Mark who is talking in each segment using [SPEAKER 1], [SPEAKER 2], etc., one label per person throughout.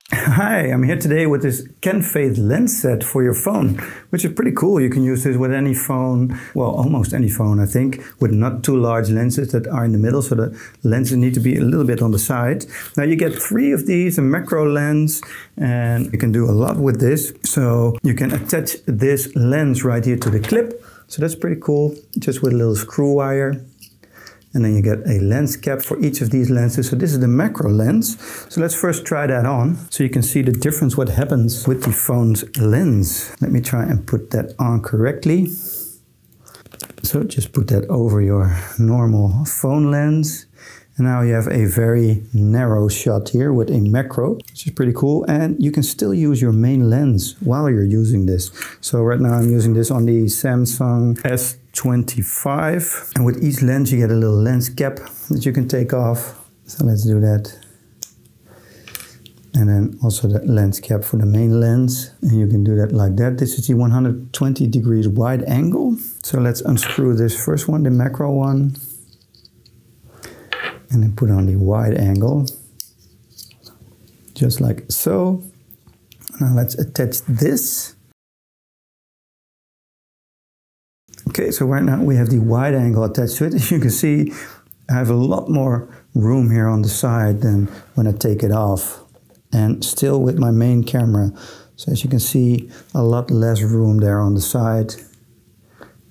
[SPEAKER 1] Hi, I'm here today with this Keywing lens set for your phone, which is pretty cool. You can use this with any phone, well, almost any phone, I think, with not too large lenses that are in the middle, so the lenses need to be a little bit on the side. Now you get 3 of these, a macro lens, and you can do a lot with this. So you can attach this lens right here to the clip. So that's pretty cool, just with a little screw wire. And then you get a lens cap for each of these lenses. So this is the macro lens. So let's first try that on so you can see the difference what happens with the phone's lens. Let me try and put that on correctly. So just put that over your normal phone lens. And now you have a very narrow shot here with a macro, which is pretty cool. And you can still use your main lens while you're using this. So right now I'm using this on the Samsung S25. And with each lens you get a little lens cap that you can take off. So let's do that. And then also the lens cap for the main lens. And you can do that like that. This is the 120 degrees wide angle. So let's unscrew this first one, the macro one. And then put on the wide angle, just like so. Now let's attach this. Okay, so right now we have the wide angle attached to it. As you can see, I have a lot more room here on the side than when I take it off. And still with my main camera. So as you can see, a lot less room there on the side.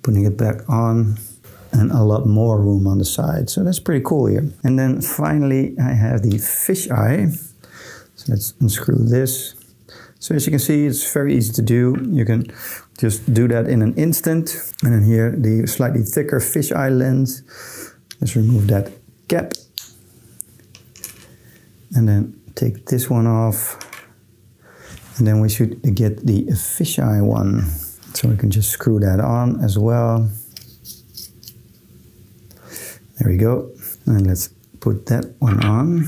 [SPEAKER 1] Putting it back on. And a lot more room on the side. So that's pretty cool here. And then finally I have the fisheye. So let's unscrew this. So as you can see, it's very easy to do. You can just do that in an instant. And then here the slightly thicker fisheye lens. Let's remove that cap. And then take this one off. And then we should get the fisheye one. So we can just screw that on as well. There we go. And let's put that one on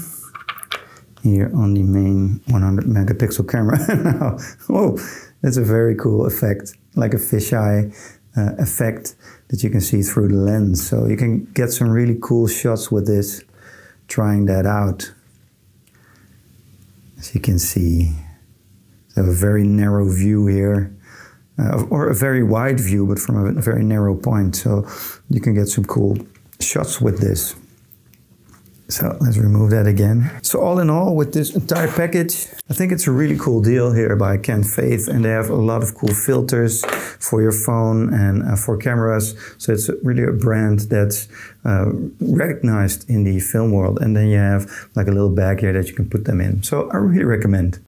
[SPEAKER 1] here on the main 100 megapixel camera. Now, whoa, that's a very cool effect, like a fisheye effect that you can see through the lens. So you can get some really cool shots with this, trying that out. As you can see, so a very narrow view here. Or a very wide view, but from a very narrow point. So you can get some cool shots with this. So let's remove that again. So all in all, with this entire package, I think it's a really cool deal here by Keywing, and they have a lot of cool filters for your phone and for cameras. So it's really a brand that's recognized in the film world. And then you have like a little bag here that you can put them in. So I really recommend.